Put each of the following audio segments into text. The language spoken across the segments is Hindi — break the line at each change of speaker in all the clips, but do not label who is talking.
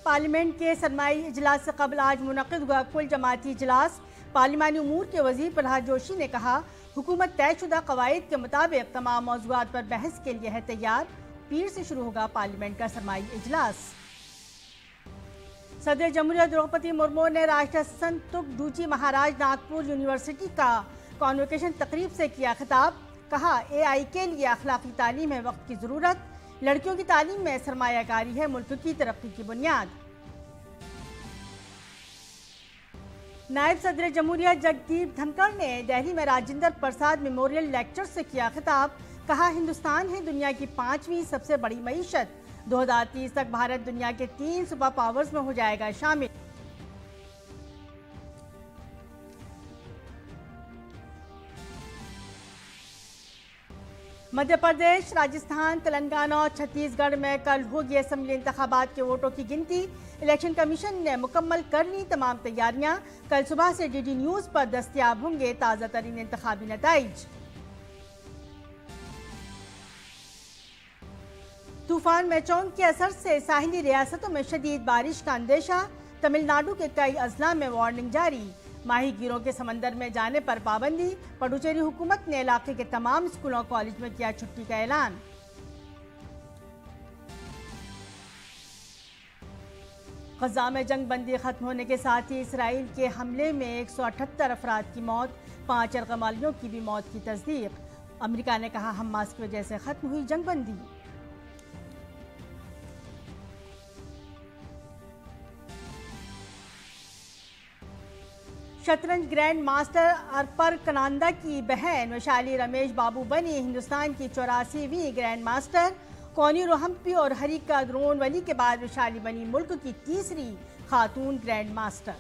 पार्लियामेंट के सरमाई इजलास से कबल आज मुनक़िद हुआ कुल जमाती इजलास। पार्लिमानी उमूर के वज़ीर प्रहलाद जोशी ने कहा, हुकूमत तयशुदा कवायद के मुताबिक तमाम मौज़ूआत पर बहस के लिए है तैयार। पीर से शुरू होगा पार्लियामेंट का सरमाई इजलास। सदर जमहूरियत द्रौपदी मुर्मू ने राष्ट्र संत तुकडूजी महाराज नागपुर यूनिवर्सिटी का कॉन्वोकेशन तकरीब से किया खिताब। कहा, AI के लिए अखलाकी तालीम है वक्त की ज़रूरत। लड़कियों की तालीम में सरमायाकारी है मुल्क की तरक्की की बुनियाद। नायब सदर जमहूरियत जगदीप धनखड़ ने दिल्ली में राजेंद्र प्रसाद मेमोरियल लेक्चर से किया खिताब। कहा, हिंदुस्तान है दुनिया की 5वीं सबसे बड़ी मईशत। 2030 तक भारत दुनिया के 3 सुपर पावर्स में हो जाएगा शामिल। मध्य प्रदेश, राजस्थान, तेलंगाना और छत्तीसगढ़ में कल होगी असेंबली इंतखाबात के वोटों की गिनती। इलेक्शन कमीशन ने मुकम्मल कर ली तमाम तैयारियां। कल सुबह से DD न्यूज पर दस्तयाब होंगे ताज़ा तरीन इंतखाबी नताइज। तूफान मेचोंग के असर से साहिली रियासतों में शदीद बारिश का अंदेशा। तमिलनाडु के कई अजला में वार्निंग जारी। माहीगीरों के समंदर में जाने पर पाबंदी। पुडुचेरी हुकूमत ने इलाके के तमाम स्कूलों कॉलेज में किया छुट्टी का ऐलान। गजा में जंग बंदी खत्म होने के साथ ही इसराइल के हमले में 178 अफराद की मौत, 5 अर्गमालियों की भी मौत की तस्दीक। अमेरिका ने कहा, हमास की वजह से खत्म हुई जंग बंदी। शतरंज ग्रैंड मास्टर अर्पर कनांदा की बहन वैशाली रमेश बाबू बनी हिंदुस्तान की 84वीं ग्रैंड मास्टर। कौनी रोहम्पी और हरिका द्रोणवली के बाद वैशाली बनी मुल्क की तीसरी खातून ग्रैंड मास्टर।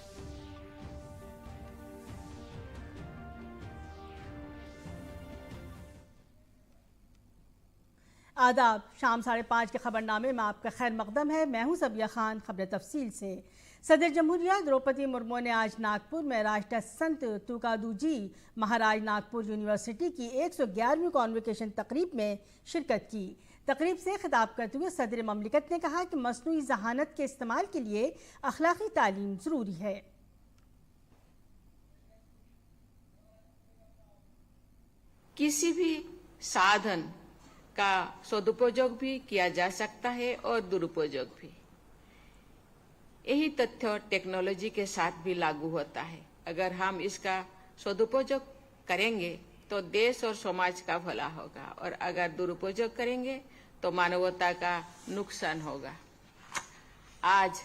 आदाब, शाम 5:30 के खबरनामे में आपका खैर मकदम है। मैं हूं सबिया खान। खबर तफसील से। सदर जमहूरिया द्रौपदी मुर्मू ने आज नागपुर में राष्ट्र संत तुकादूजी महाराज नागपुर यूनिवर्सिटी की 111वीं कॉन्वोकेशन तकरीब में शिरकत की। तकरीब से खिताब करते हुए सदर ममलिकत ने कहा कि मसनूई जहानत के इस्तेमाल के लिए अखलाकी तालीम ज़रूरी है।
किसी भी साधन का सदुपयोग भी किया जा सकता है और दुरुपयोग भी। यही तथ्य टेक्नोलॉजी के साथ भी लागू होता है। अगर हम इसका सदुपयोग करेंगे तो देश और समाज का भला होगा, और अगर दुरुपयोग करेंगे तो मानवता का नुकसान होगा। आज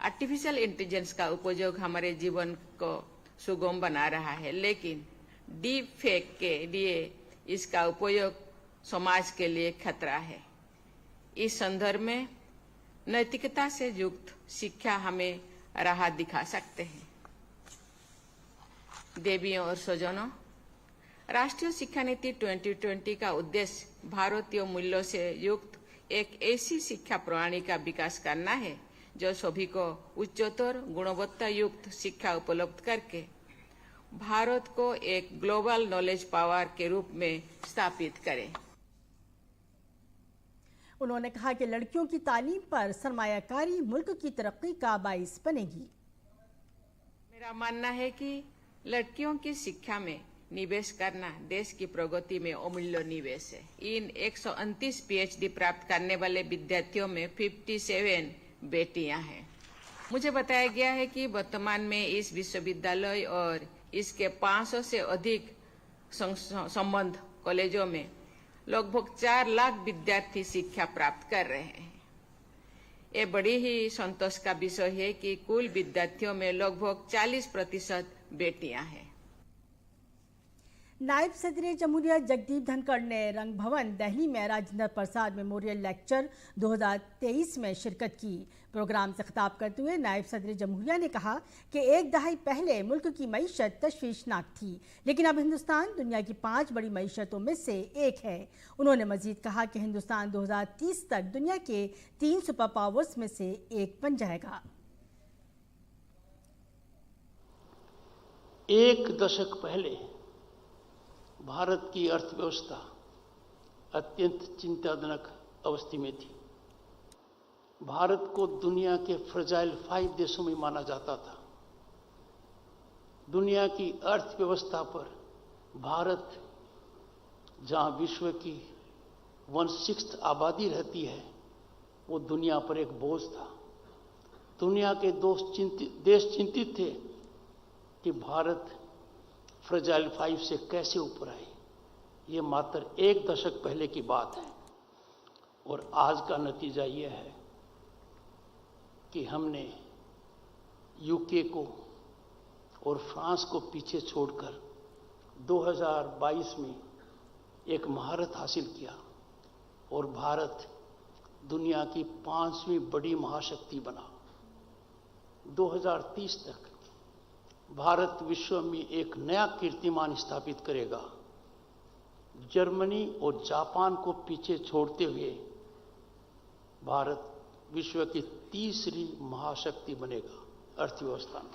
आर्टिफिशियल इंटेलिजेंस का उपयोग हमारे जीवन को सुगम बना रहा है, लेकिन डीप फेक के लिए इसका उपयोग समाज के लिए खतरा है। इस संदर्भ में नैतिकता से युक्त शिक्षा हमें राह दिखा सकते हैं। देवियों और स्वजनों, राष्ट्रीय शिक्षा नीति 2020 का उद्देश्य भारतीय मूल्यों से युक्त एक ऐसी शिक्षा प्रणाली का विकास करना है जो सभी को उच्चतर गुणवत्ता युक्त शिक्षा उपलब्ध करके भारत को एक ग्लोबल नॉलेज पावर के रूप में स्थापित करे।
उन्होंने कहा कि लड़कियों की तालीम पर सरमायाकारी मुल्क की तरक्की का बाइस बनेगी।
मेरा मानना है कि लड़कियों की शिक्षा में निवेश करना देश की प्रगति में अमूल्य निवेश है। इन 129 PhD प्राप्त करने वाले विद्यार्थियों में 57 बेटियां हैं। मुझे बताया गया है कि वर्तमान में इस विश्वविद्यालय और इसके 500 से अधिक संबद्ध कॉलेजों में लगभग 4 लाख विद्यार्थी शिक्षा प्राप्त कर रहे हैं। ये बड़ी ही संतोष का विषय है कि कुल विद्यार्थियों में लगभग 40% बेटियां हैं।
नायब सदर जमहूरिया जगदीप धनखड़ ने रंग भवन दिल्ली में राजेंद्र प्रसाद मेमोरियल लेक्चर 2023 में शिरकत की। प्रोग्राम से खिताब करते हुए नायब सदर जमहूरिया ने कहा कि एक दहाई पहले मुल्क की मईशत तशवीशनाक थी, लेकिन अब हिंदुस्तान दुनिया की 5 बड़ी मईशतों में से एक है। उन्होंने मजीद कहा कि हिंदुस्तान 2030 तक दुनिया के 3 सुपर पावर्स में से एक बन जाएगा।
एक दशक पहले भारत की अर्थव्यवस्था अत्यंत चिंताजनक अवस्था में थी। भारत को दुनिया के फ्रजाइल 5 देशों में माना जाता था। दुनिया की अर्थव्यवस्था पर भारत, जहां विश्व की 1/6 आबादी रहती है, वो दुनिया पर एक बोझ था। दुनिया के देश चिंतित थे कि भारत फ्रजाइल 5 से कैसे ऊपर आए। ये मात्र 1 दशक पहले की बात है और आज का नतीजा ये है कि हमने यूके को और फ्रांस को पीछे छोड़कर 2022 में एक महारत हासिल किया और भारत दुनिया की 5वीं बड़ी महाशक्ति बना। 2030 तक भारत विश्व में एक नया कीर्तिमान स्थापित करेगा। जर्मनी और जापान को पीछे छोड़ते हुए भारत विश्व की 3री महाशक्ति बनेगा अर्थव्यवस्था में।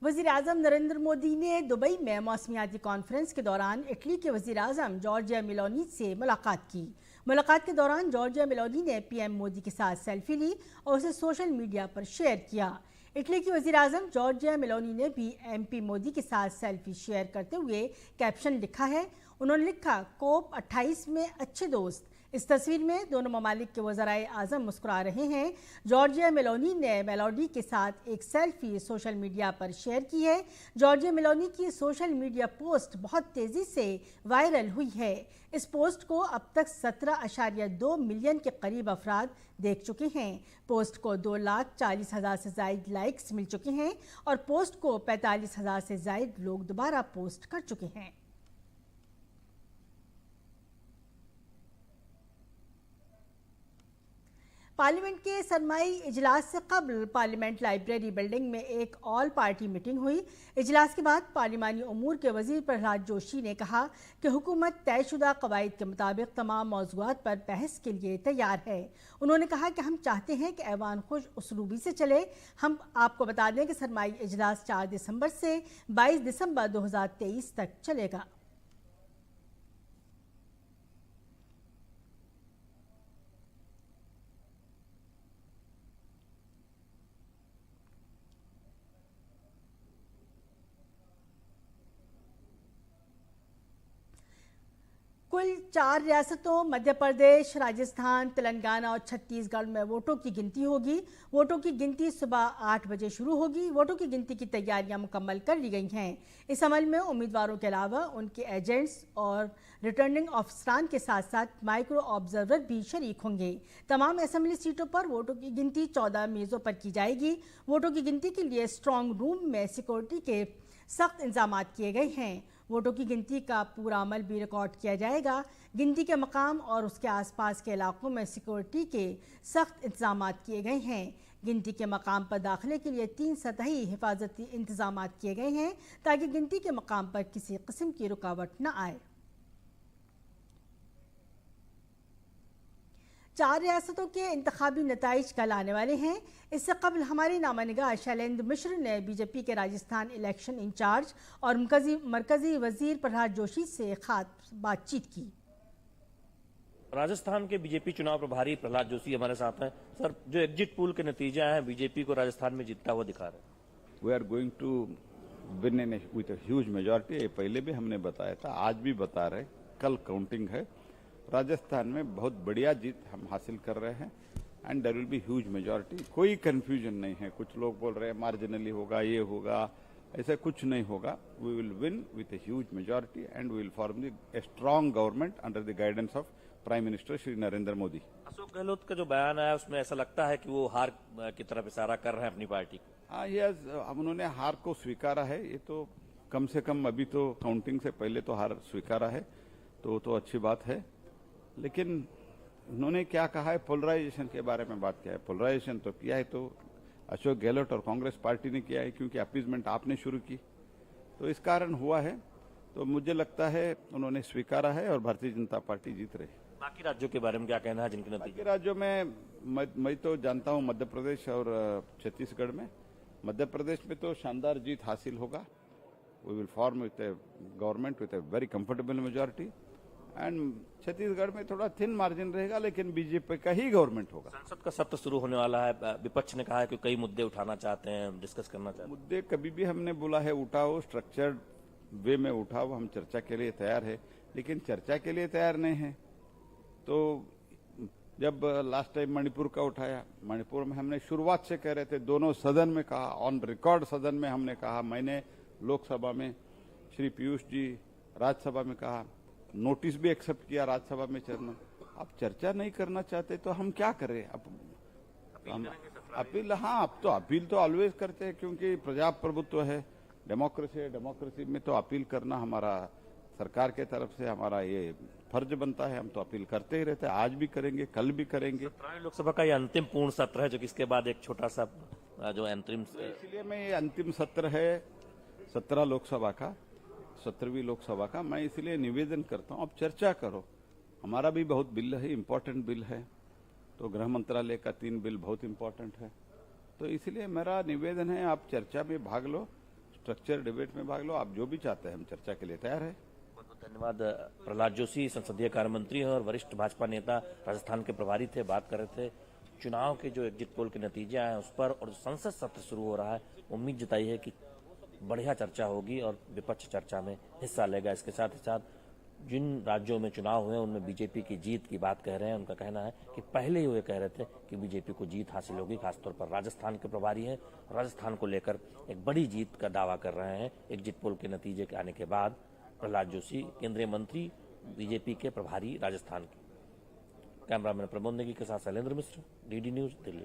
वज़ीर आज़म नरेंद्र मोदी ने दुबई में मौसमियाती कॉन्फ्रेंस के दौरान इटली के वज़ीर आज़म जॉर्जिया मेलोनी से मुलाकात की। मुलाकात के दौरान जॉर्जिया मेलोनी ने पीएम मोदी के साथ सेल्फी ली और उसे सोशल मीडिया पर शेयर किया। इटली की वज़ीर आज़म जॉर्जिया मेलोनी ने भी एमपी मोदी के साथ सेल्फी शेयर करते हुए कैप्शन लिखा है। उन्होंने लिखा, COP28 में अच्छे दोस्त। इस तस्वीर में दोनों ममालिक के वज़राए आज़म मुस्कुरा रहे हैं। जॉर्जिया मेलोनी ने मेलोनी के साथ एक सेल्फी सोशल मीडिया पर शेयर की है। जॉर्जिया मेलोनी की सोशल मीडिया पोस्ट बहुत तेज़ी से वायरल हुई है। इस पोस्ट को अब तक 17.2 मिलियन के करीब अफराद देख चुके हैं। पोस्ट को 2,40,000 से ज़ायद लाइक्स मिल चुके हैं और पोस्ट को 45,000 से ज़ायद लोग दोबारा पोस्ट कर चुके हैं। पार्लियामेंट के सरमाई इजलास से कबल पार्लियामेंट लाइब्रेरी बिल्डिंग में एक ऑल पार्टी मीटिंग हुई। इजलास के बाद पार्लिमानी उमूर के वजीर प्रहलाद जोशी ने कहा कि हुकूमत तयशुदा कवायद के मुताबिक तमाम मौज़ूआत पर बहस के लिए तैयार है। उन्होंने कहा कि हम चाहते हैं कि ऐवान खुश उसलूबी से चले। हम आपको बता दें कि सरमाई इजलास 4 दिसंबर से 22 दिसंबर 2023 तक चलेगा। कुल 4 रियासतों मध्य प्रदेश, राजस्थान, तेलंगाना और छत्तीसगढ़ में वोटों की गिनती होगी। वोटों की गिनती सुबह 8 बजे शुरू होगी। वोटों की गिनती की तैयारियां मुकम्मल कर ली गई हैं। इस अमल में उम्मीदवारों के अलावा उनके एजेंट्स और रिटर्निंग ऑफिसरान के साथ साथ माइक्रो ऑब्जर्वर भी शरीक होंगे। तमाम असेंबली सीटों पर वोटों की गिनती 14 मेज़ों पर की जाएगी। वोटों की गिनती के लिए स्ट्रांग रूम में सिक्योरिटी के सख्त इंतजाम किए गए हैं। वोटों की गिनती का पूरा अमल भी रिकॉर्ड किया जाएगा। गिनती के मकाम और उसके आसपास के इलाकों में सिक्योरिटी के सख्त इंतजाम किए गए हैं। गिनती के मकाम पर दाखिले के लिए 3 सतही हिफाजती इंतजाम किए गए हैं ताकि गिनती के मकाम पर किसी किस्म की रुकावट न आए। 4 रियासतों के इंतखाबी नताइज कल आने वाले हैं। इससे कबल हमारे नामा निगाह शैलेंद्र मिश्र ने बीजेपी के राजस्थान इलेक्शन इंचार्ज और मरकजी वजीर प्रहलाद जोशी से खास बातचीत की।
राजस्थान के बीजेपी चुनाव प्रभारी प्रहलाद जोशी हमारे साथ हैं। सर, जो एग्जिट पोल के नतीजे हैं बीजेपी को राजस्थान में जीतता हुआ दिखा रहे हैं।
We are going to win in with huge majority. पहले भी हमने बताया था, आज भी बता रहे। कल काउंटिंग है। राजस्थान में बहुत बढ़िया जीत हम हासिल कर रहे हैं and there will be huge majority. कोई कंफ्यूजन नहीं है। कुछ लोग बोल रहे हैं मार्जिनली होगा, ये होगा, ऐसा कुछ नहीं होगा। We will win with a huge majority and we will form a strong government under the guidance of prime minister Shri Narendra Modi.
Ashok Gehlot का जो बयान आया उसमें ऐसा लगता है कि वो हार की तरफ इशारा कर रहे हैं अपनी पार्टी को।
हाँ, उन्होंने हार को स्वीकारा है। ये तो कम से कम अभी तो काउंटिंग से पहले तो हार स्वीकारा है, तो अच्छी बात है। लेकिन उन्होंने क्या कहा है, पोलराइजेशन के बारे में बात किया है। पोलराइजेशन तो किया है तो अशोक गहलोत और कांग्रेस पार्टी ने किया है, क्योंकि अपीजमेंट आपने शुरू की, तो इस कारण हुआ है। तो मुझे लगता है उन्होंने स्वीकारा है और भारतीय जनता पार्टी जीत रही है।
बाकी राज्यों के बारे में क्या कहना है जिनके नतीजे?
बाकी राज्यों में मैं तो जानता हूं मध्य प्रदेश और छत्तीसगढ़ में। मध्य प्रदेश में तो शानदार जीत हासिल होगा। We will form with a government with a very comfortable majority and Chhattisgarh में थोड़ा थिन मार्जिन रहेगा, लेकिन बीजेपी का ही गवर्नमेंट होगा।
संसद का सत्र शुरू होने वाला है, विपक्ष ने कहा है कि कई मुद्दे उठाना चाहते हैं, डिस्कस करना चाहते हैं।
मुद्दे कभी भी हमने बोला है उठाओ, स्ट्रक्चर्ड वे में उठाओ, हम चर्चा के लिए तैयार है, लेकिन चर्चा के लिए तैयार नहीं है। तो जब लास्ट टाइम मणिपुर का उठाया, मणिपुर में हमने शुरुआत से कह रहे थे, दोनों सदन में कहा, ऑन रिकॉर्ड सदन में हमने कहा, मैंने लोकसभा में, श्री पीयूष जी राज्यसभा में कहा, नोटिस भी एक्सेप्ट किया राज्यसभा में चलना। अब चर्चा नहीं करना चाहते तो हम क्या करें? अब हम अपील, हाँ, अब तो अपील तो ऑलवेज करते हैं, क्योंकि प्रजाप्रभुत्व है, डेमोक्रेसी है, डेमोक्रेसी में तो अपील करना हमारा सरकार के तरफ से हमारा ये फर्ज बनता है। हम तो अपील करते ही रहते हैं, आज भी करेंगे, कल भी करेंगे।
17वीं लोकसभा का ये अंतिम पूर्ण सत्र है, जो कि इसके बाद एक छोटा सा जो अंतरिम,
इसलिए मैं ये अंतिम सत्र है 17 लोकसभा का, 17वीं लोकसभा का, मैं इसलिए निवेदन करता हूं, अब चर्चा करो। हमारा भी बहुत बिल है, इम्पोर्टेंट बिल है, तो गृह मंत्रालय का 3 बिल बहुत इम्पोर्टेंट है, तो इसलिए मेरा निवेदन है, आप चर्चा में भाग लो, स्ट्रक्चर डिबेट में भाग लो, आप जो भी चाहते हैं, हम चर्चा के लिए तैयार है।
बहुत बहुत धन्यवाद। प्रहलाद जोशी संसदीय कार्य मंत्री हैं और वरिष्ठ भाजपा नेता, राजस्थान के प्रभारी थे, बात कर रहे थे चुनाव के जो एग्जिट पोल के नतीजे आए उस पर, और संसद सत्र शुरू हो रहा है, उम्मीद जताई है कि बढ़िया चर्चा होगी और विपक्ष चर्चा में हिस्सा लेगा। इसके साथ ही साथ जिन राज्यों में चुनाव हुए उनमें बीजेपी की जीत की बात कह रहे हैं। उनका कहना है कि पहले ही वो कह रहे थे कि बीजेपी को जीत हासिल होगी, खासतौर पर राजस्थान के प्रभारी हैं, राजस्थान को लेकर एक बड़ी जीत का दावा कर रहे हैं। एग्जिट पोल के नतीजे के आने के बाद प्रहलाद जोशी, केंद्रीय मंत्री, बीजेपी के प्रभारी राजस्थान के। कैमरामैन प्रमोद नेगी के साथ Shailendra Mishra, DD news, Delhi.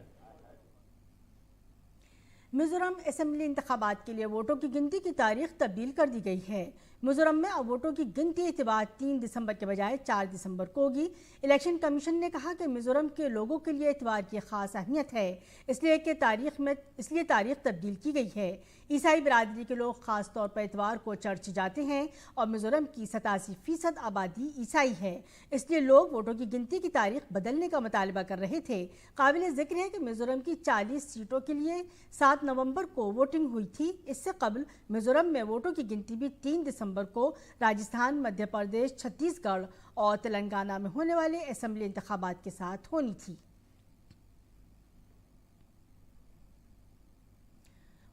Mizoram assembly इंतखाबात के लिए वोटों की गिनती की तारीख तब्दील कर दी गई है। मिजोरम में अब वोटों की गिनती इतवार 3 दिसंबर के बजाय 4 दिसंबर को होगी। इलेक्शन कमीशन ने कहा कि मिजोरम के लोगों के लिए इतवार की खास अहमियत है, इसलिए तारीख तब्दील की गई है। ईसाई बिरादरी के लोग खास तौर पर इतवार को चर्च जाते हैं और मिजोरम की 87% आबादी ईसाई है, इसलिए लोग वोटों की गिनती की तारीख बदलने का मुतालबा कर रहे थे। काबिल जिक्र है कि मिजोरम की 40 सीटों के लिए 7 नवंबर को वोटिंग हुई थी। इससे कबल मिजोरम में वोटों की गिनती भी 3 दिसंबर को राजस्थान, मध्य प्रदेश, छत्तीसगढ़ और तेलंगाना में होने वाले असेंबली इंतखाबात के साथ होनी थी।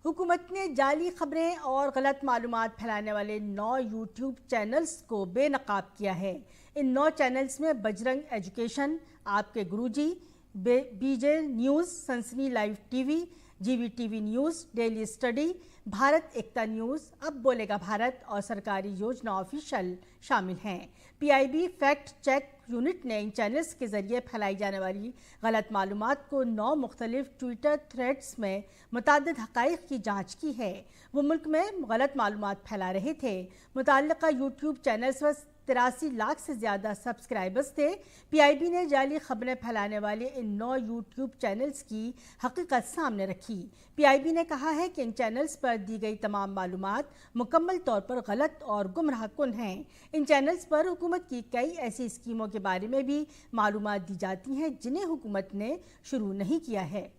हुकूमत ने जाली खबरें और गलत मालूमात फैलाने वाले 9 यूट्यूब चैनल्स को बेनकाब किया है। इन 9 चैनल्स में बजरंग एजुकेशन, आपके Guruji, BJ news, Sansani live TV, GV TV news, daily study, Bharat Ekta news, अब बोलेगा भारत और सरकारी योजना ऑफिशियल शामिल हैं। पीआईबी फैक्ट चेक यूनिट ने इन चैनल्स के जरिए फैलाई जाने वाली गलत मालूमात को 9 मुख्तलिफ ट्विटर थ्रेड्स में मुतअद्दिद हक़ाइक़ की जांच की है। वो मुल्क में गलत मालूमात फैला रहे थे। मुतल्लिका यूट्यूब चैनल्स पर 83 लाख से ज़्यादा सब्सक्राइबर्स थे। पीआईबी ने जाली खबरें फैलाने वाले इन 9 यूट्यूब चैनल्स की हकीकत सामने रखी। पीआईबी ने कहा है कि इन चैनल्स पर दी गई तमाम मालूमात मुकम्मल तौर पर गलत और गुमराहकुन हैं। इन चैनल्स पर हुकूमत की कई ऐसी स्कीमों के बारे में भी मालूमात दी जाती हैं जिन्हें हुकूमत ने शुरू नहीं किया है।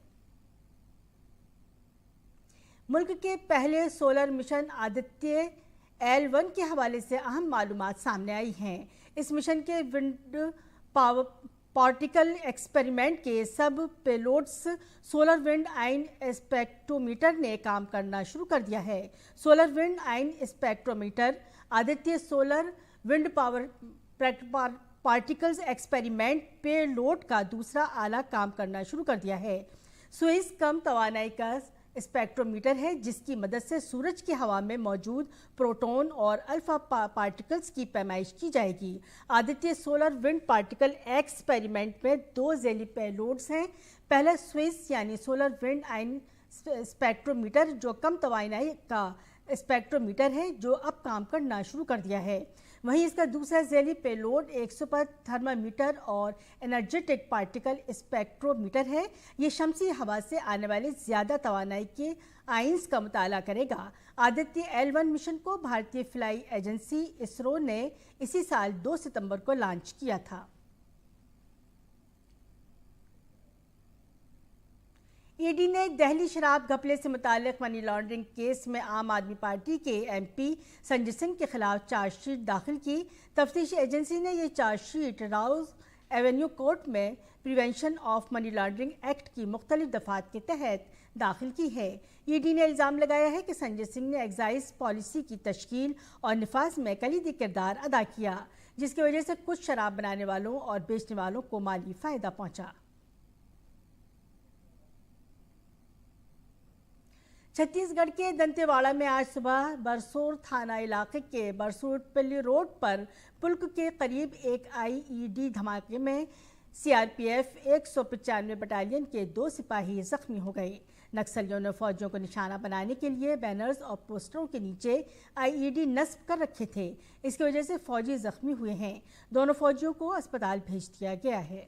मुल्क के पहले सोलर मिशन आदित्य L1 के हवाले से अहम मालूमात सामने आई हैं। इस मिशन के विंड पावर पार्टिकल एक्सपेरिमेंट के सब पेलोड्स सोलर विंड आइन स्पेक्ट्रोमीटर ने काम करना शुरू कर दिया है। सोलर विंड आइन spectrometer Aditya solar wind power particles experiment payload का दूसरा आला काम करना शुरू कर दिया है। स्विस कम तवानाई का स्पेक्ट्रोमीटर है, जिसकी मदद से सूरज की हवा में मौजूद प्रोटॉन और अल्फा पार्टिकल्स की पैमाइश की जाएगी। Aditya solar wind particle experiment में 2 ज़ैली पेलोड्स हैं। पहला स्विस यानी सोलर विंड आइन स्पेक्ट्रोमीटर जो कम तवानाई का स्पेक्ट्रोमीटर है, जो अब काम करना शुरू कर दिया है। वहीं इसका दूसरा ज़ैली पेलोड 100 पर थर्मामीटर और एनर्जेटिक पार्टिकल स्पेक्ट्रोमीटर है। ये शमसी हवा से आने वाले ज़्यादा तवानाई के आइंस का मुताला करेगा। आदित्य L1 मिशन को भारतीय फ्लाई एजेंसी इसरो ने इसी साल 2 सितंबर को लॉन्च किया था। ईडी ने दिल्ली शराब घपले से मुताल्लिक मनी लॉन्ड्रिंग केस में आम आदमी पार्टी के एमपी संजय सिंह के खिलाफ चार्जशीट दाखिल की। तफ्तीशी एजेंसी ने ये चार्जशीट राउज एवेन्यू कोर्ट में prevention of money laundering act की मुख्तलिफ दफात के तहत दाखिल की है। ईडी ने इल्ज़ाम लगाया है कि संजय सिंह ने एक्साइज पॉलिसी की तश्कील और निफाज में कलीदी किरदार अदा किया, जिसकी वजह से कुछ शराब बनाने वालों और बेचने वालों को माली फायदा पहुंचा। छत्तीसगढ़ के दंतेवाड़ा में आज सुबह बरसोर थाना इलाके के बरसूरपल्ली रोड पर पुल्क के करीब एक आईईडी धमाके में सीआरपीएफ 195 बटालियन के 2 सिपाही जख्मी हो गए। नक्सलियों ने फौजियों को निशाना बनाने के लिए बैनर्स और पोस्टरों के नीचे आईईडी नस्ब कर रखे थे। इसकी वजह से फौजी जख्मी हुए हैं। दोनों फौजियों को अस्पताल भेज दिया गया है।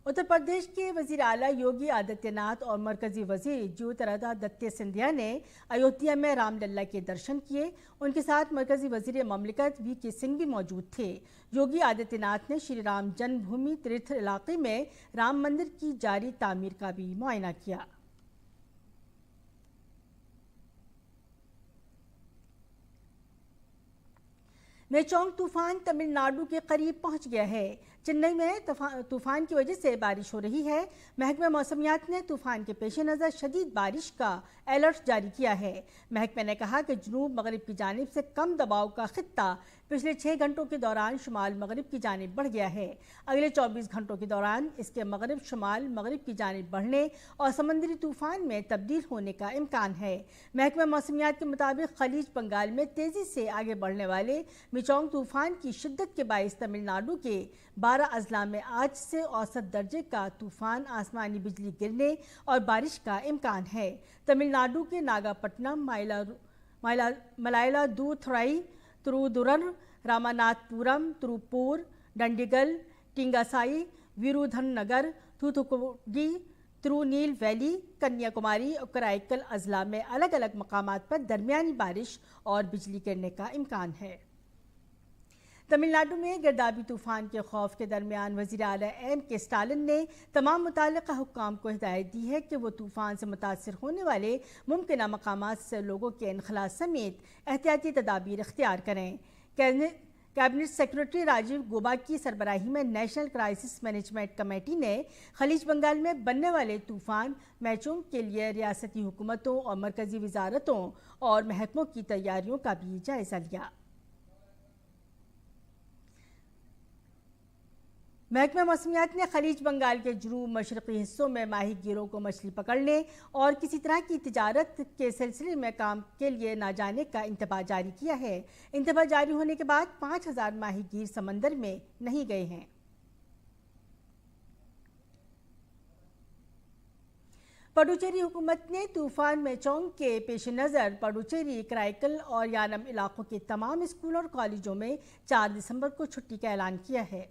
उत्तर प्रदेश के वजीर आला योगी आदित्यनाथ और मरकजी वजीर ज्योतिरादित्य सिंधिया ने अयोध्या में रामलला के दर्शन किए। उनके साथ मरकजी वजीर ममलिकत वीके सिंह भी मौजूद थे। योगी आदित्यनाथ ने श्री राम जन्मभूमि तीर्थ इलाके में राम मंदिर की जारी तामीर का भी मुआयना किया। मेचोंग तूफान तमिलनाडु के करीब पहुंच गया है। चेन्नई में तूफान की वजह से बारिश हो रही है। महकमा मौसमियात ने तूफान के पेश नज़र शदीद बारिश का अलर्ट जारी किया है। महकमे ने कहा कि जनूब मगरिब की जानिब से कम दबाव का खित्ता पिछले 6 घंटों के दौरान शुमाल मगरिब की जानिब बढ़ गया है। अगले 24 घंटों के दौरान इसके मगरिब शुमाल मगरिब की जानिब बढ़ने और समंदरी तूफान में तब्दील होने का इम्कान है। महकमा मौसमियात के मुताबिक खलीज बंगाल में तेजी से आगे बढ़ने वाले मिचोंग तूफान की शिद्दत के बाइस तमिलनाडु के 12 अजला में आज से औसत दर्जे का तूफान, आसमानी बिजली गिरने और बारिश का इम्कान है। तमिलनाडु के नागापट्टनम, मलायलादुथुराई, तिरुवरुर, रामनाथपुरम, तिरुप्पूर, डंडीगल, टिंगासाई, विरुधनगर, थूथुकुडी, तिरुनीलवेली, कन्याकुमारी और कराईकल अजला में अलग अलग मकामात पर दरमियानी बारिश और बिजली गिरने का इम्कान है। तमिलनाडु में गिरदाबी तूफान के खौफ के दरमियान वज़ीर आला एम.के. स्टालिन ने तमाम मुताल्लिक़ा हुक्काम को हिदायत दी है कि वो तूफान से मुतासिर होने वाले मुमकिना मकामात से लोगों के इनखला समेत एहतियाती तदाबीर इख्तियार करें। कैबिनेट सेक्रेटरी राजीव गोबा की सरबराही में नेशनल क्राइसिस मैनेजमेंट कमेटी ने खलीज बंगाल में बनने वाले तूफान मैचोंग के लिए रियासती हुकूमतों और मरकजी वजारतों और महकमों की तैयारियों का भी जायजा लिया। महकमा मौसमियात ने खलीज बंगाल के जुनूब मशरक़ी हिस्सों में माही गिरों को मछली पकड़ने और किसी तरह की तिजारत के सिलसिले में काम के लिए ना जाने का इंतबाह जारी किया है। इंतबाह जारी होने के बाद 5000 माही गिर समंदर में नहीं गए हैं। पुडुचेरी हुकूमत ने तूफान मेचोंग के पेश नज़र पुडुचेरी, कराईकल और यानम इलाकों के तमाम स्कूलों और कॉलेजों में 4 दिसंबर को छुट्टी का ऐलान किया है।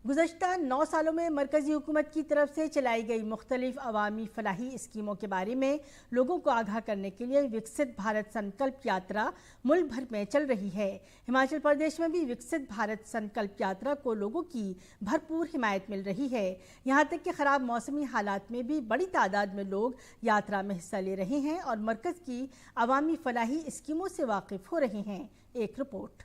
गुज़श्ता 9 सालों में मरकजी हुकूमत की तरफ से चलाई गई मुख्तलिफ अवामी फलाही स्कीमों के बारे में लोगों को आगाह करने के लिए विकसित भारत संकल्प यात्रा मुल्क भर में चल रही है। हिमाचल प्रदेश में भी विकसित भारत संकल्प यात्रा को लोगों की भरपूर हिमायत मिल रही है। यहाँ तक कि ख़राब मौसमी हालात में भी बड़ी तादाद में लोग यात्रा में हिस्सा ले रहे हैं और मरकज़ की अवामी फलाही स्कीमों से वाकिफ हो रहे हैं। एक रिपोर्ट।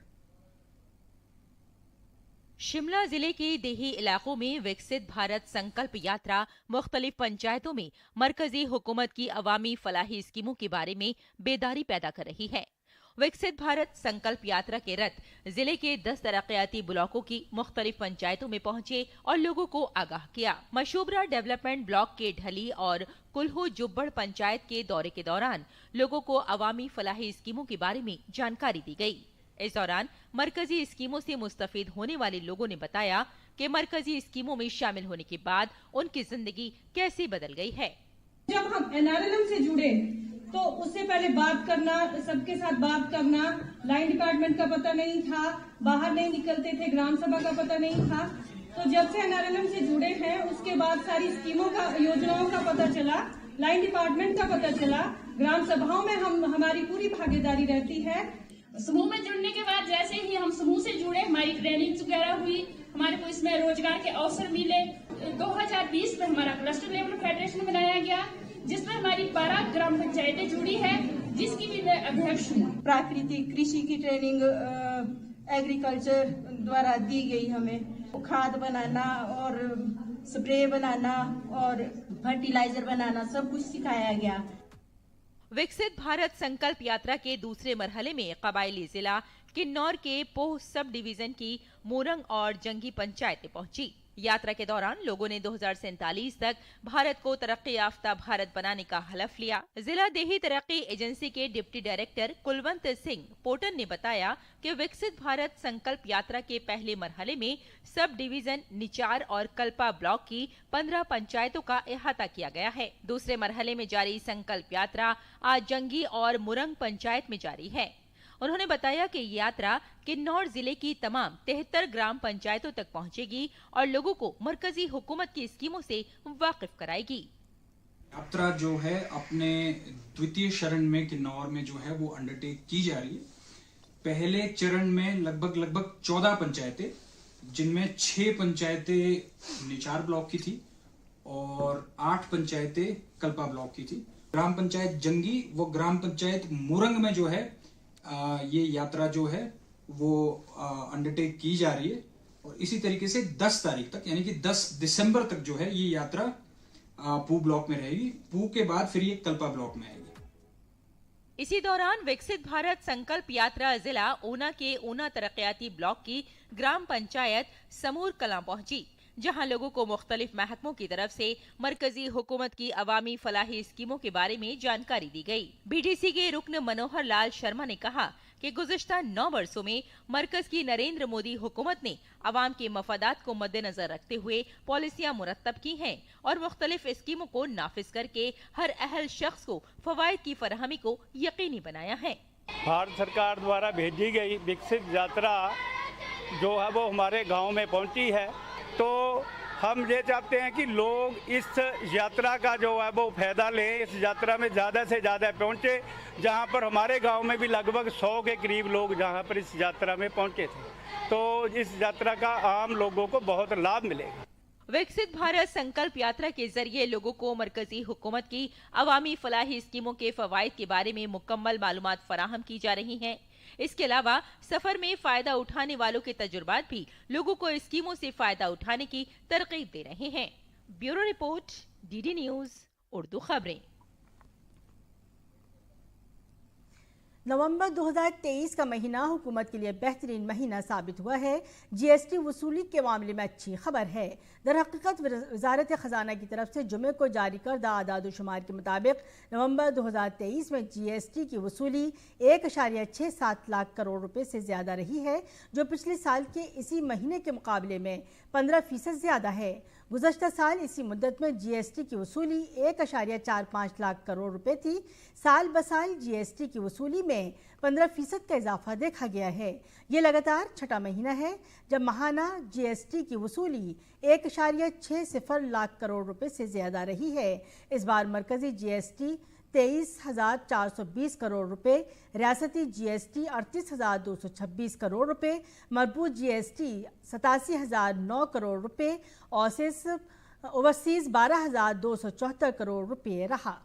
शिमला जिले के देही इलाकों में विकसित भारत संकल्प यात्रा मुख्तलिफ पंचायतों में मरकजी हुकूमत की अवामी फलाही स्कीमों के बारे में बेदारी पैदा कर रही है। विकसित भारत संकल्प यात्रा के रथ जिले के 10 तरक्याती ब्लॉकों की मुख्तलिफ पंचायतों में पहुंचे और लोगों को आगाह किया। मशूबरा डेवलपमेंट ब्लॉक के ढली और कुल्हो जुब्बड़ पंचायत के दौरे के दौरान लोगों को अवामी फलाही स्कीमों के बारे में जानकारी दी गई। इस दौरान मरकजी स्कीमों से मुस्तफीद होने वाले लोगों ने बताया कि मरकजी स्कीमों में शामिल होने के बाद उनकी जिंदगी कैसे बदल गई है।
जब हम एनआरएलएम से जुड़े तो उससे पहले बात करना, सबके साथ बात करना, लाइन डिपार्टमेंट का पता नहीं था, बाहर नहीं निकलते थे, ग्राम सभा का पता नहीं था। तो जब से एनआरएलएम से जुड़े हैं उसके बाद सारी स्कीमों का, योजनाओं का पता चला, लाइन डिपार्टमेंट का पता चला, ग्राम सभाओं में हमारी पूरी भागीदारी रहती है
समूह में जुड़ने के बाद जैसे ही हम समूह से जुड़े, हमारी ट्रेनिंग वगैरह हुई, हमारे को इसमें रोजगार के अवसर मिले। 2020 में हमारा क्लस्टर लेवल फेडरेशन बनाया गया, जिसमें हमारी 12 ग्राम पंचायतें जुड़ी है, जिसकी भी मैं अध्यक्ष हूँ।
प्राकृतिक कृषि की ट्रेनिंग एग्रीकल्चर द्वारा दी गई हमें। खाद बनाना और स्प्रे बनाना और फर्टिलाइजर बनाना सब कुछ सिखाया गया।
विकसित भारत संकल्प यात्रा के दूसरे मरहले में कबायली जिला किन्नौर के पोह सब डिवीजन की मोरंग और जंगी पंचायतें पहुंची। यात्रा के दौरान लोगों ने 2047 तक भारत को तरक्की याफ्ता भारत बनाने का हलफ लिया। जिला देही तरक्की एजेंसी के डिप्टी डायरेक्टर कुलवंत सिंह पोटन ने बताया कि विकसित भारत संकल्प यात्रा के पहले मरहले में सब डिवीजन निचार और कल्पा ब्लॉक की 15 पंचायतों का अहाता किया गया है। दूसरे मरहले में जारी संकल्प यात्रा आज जंगी और मुरंग पंचायत में जारी है। उन्होंने बताया कि ये यात्रा किन्नौर जिले की तमाम 73 ग्राम पंचायतों तक पहुंचेगी और लोगों को मरकजी हुकूमत की स्कीमों से वाकिफ कराएगी।
यात्रा जो है अपने द्वितीय चरण में किन्नौर में जो है वो अंडरटेक की जा रही है। पहले चरण में लगभग 14 पंचायतें, जिनमें 6 पंचायतें निचार ब्लॉक की थी और 8 पंचायतें कल्पा ब्लॉक की थी। ग्राम पंचायत जंगी व ग्राम पंचायत मुरंग में जो है ये यात्रा जो है वो अंडरटेक की जा रही है और इसी तरीके से 10 तारीख तक यानी कि 10 दिसंबर तक जो है ये यात्रा पू ब्लॉक में रहेगी। पू के बाद फिर ये कल्पा ब्लॉक में आएगी।
इसी दौरान विकसित भारत संकल्प यात्रा जिला ऊना के ऊना तरक्याती ब्लॉक की ग्राम पंचायत समूर कलां पहुंची, जहां लोगों को मुख्तलिफ महकमों की तरफ से मरकजी हुकूमत की अवामी फलाही स्कीमों के बारे में जानकारी दी गई। बीडीसी के रुकन मनोहर लाल शर्मा ने कहा कि गुज़िश्ता 9 वर्षों में मरकज की नरेंद्र मोदी हुकूमत ने अवाम के मफादात को मद्देनजर रखते हुए पॉलिसियां मुरत्तब की हैं और मुख्तलिफ स्कीमों को नाफिज करके हर अहल शख्स को फवायद की फराहमी को यकीनी बनाया है।
भारत सरकार द्वारा भेजी गई विकसित यात्रा जो है वो हमारे गाँव में पहुँची है, तो हम ये चाहते हैं कि लोग इस यात्रा का जो है वो फायदा लें, इस यात्रा में ज़्यादा से ज़्यादा पहुँचे, जहाँ पर हमारे गांव में भी लगभग 100 के करीब लोग जहाँ पर इस यात्रा में पहुँचे थे, तो इस यात्रा का आम लोगों को बहुत लाभ मिलेगा।
विकसित भारत संकल्प यात्रा के जरिए लोगों को मरकजी हुकूमत की अवामी फलाही स्कीमों के फवायद के बारे में मुकम्मल मालूमात फराहम की जा रही हैं। इसके अलावा सफर में फायदा उठाने वालों के तजुर्बात भी लोगों को स्कीमों से फायदा उठाने की तरकीब दे रहे हैं। Bureau report, DD news Urdu खबरें।
नवंबर 2023 का महीना हुकूमत के लिए बेहतरीन महीना साबित हुआ है। जीएसटी वसूली के मामले में अच्छी खबर है। दरहकीकत वजारत खजाना की तरफ से जुमे को जारी करदा आदाद-ओ-शुमार के मुताबिक नवंबर 2023 में जीएसटी की वसूली 1.67 लाख करोड़ रुपए से ज़्यादा रही है, जो पिछले साल के इसी महीने के मुकाबले में 15% ज़्यादा है। गुज़श्ता साल इसी मुद्दत में जीएसटी की वसूली 1.45 लाख करोड़ रुपए थी। साल बसाल जीएसटी की वसूली में 15% का इजाफा देखा गया है। ये लगातार छठा महीना है जब माहाना जीएसटी की वसूली 1.60 लाख करोड़ रुपए से ज़्यादा रही है। इस बार मरकजी जीएसटी 23,420 करोड़ रुपए, रियासती जीएसटी 38,226 करोड़ रुपए, मरबूत जीएसटी 87,009 करोड़ रुपए और ओवरसीज 12,274 करोड़ रुपए रहा।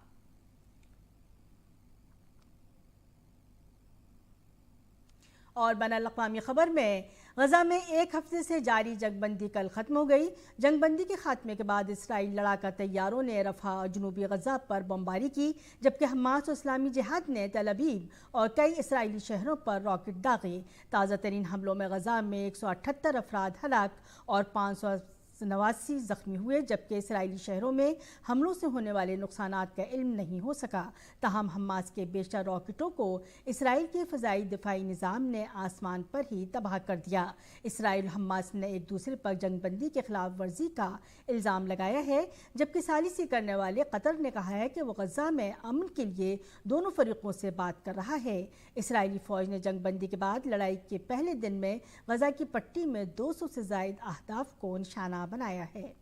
और बैनुल-अक़वामी खबर में गजा में एक हफ्ते से जारी जंगबंदी कल खत्म हो गई। जंगबंदी के खात्मे के बाद इसराइल लड़ाका तैयारों ने रफा और जनूबी गजा पर बमबारी की, जबकि हमास और इस्लामी जिहाद ने तेल अवीव और कई इसराइली शहरों पर रॉकेट दागे। ताज़ा तरीन हमलों में गजा में 178 अफराद हलाक और 589 जख्मी हुए, जबकि इसराइली शहरों में हमलों से होने वाले नुकसानात का इल्म नहीं हो सका। ताहम हमास के बेशतर रॉकेटों को इसराइल के फ़ज़ाई दिफाई निज़ाम ने आसमान पर ही तबाह कर दिया। इसराइल हमास ने एक दूसरे पर जंगबंदी के खिलाफ वर्जी का इल्ज़ाम लगाया है, जबकि सालिसी करने वाले कतर ने कहा है कि वो गजा में अमन के लिए दोनों फरीकों से बात कर रहा है। इसराइली फ़ौज ने जंगबंदी के बाद लड़ाई के पहले दिन में गजा की पट्टी में 200 से ज़ायद अहदाफ को निशाना बनाया है।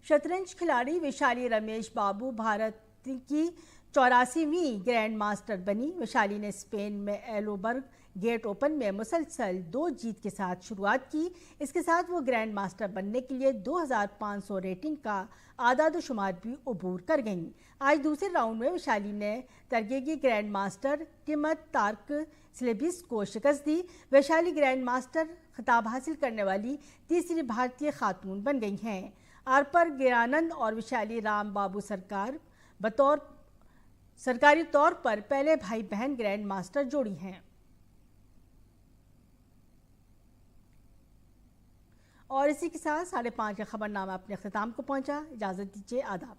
शतरंज खिलाड़ी वैशाली रमेश बाबू भारत की 84वीं ग्रैंड मास्टर बनी। वैशाली ने स्पेन में एलोबर्ग गेट ओपन में मुसलसल 2 जीत के साथ शुरुआत की। इसके साथ वो ग्रैंड मास्टर बनने के लिए 2500 रेटिंग का आदादोशुमार भी अबूर कर गईं। आज दूसरे राउंड में वैशाली ने तरगेगी ग्रैंड मास्टर टिमत तार्क स्लेबिस को शिकस्त दी। वैशाली ग्रैंड मास्टर खिताब हासिल करने वाली तीसरी भारतीय खातून बन गई हैं। आरपर गिरानंद और वैशाली राम बाबू सरकारी तौर पर पहले भाई बहन ग्रैंड मास्टर जोड़ी हैं। और इसी के साथ 5:30 का खबरनामा अपने अख्ताम को पहुंचा। इजाज़त दीजिए, आदाब।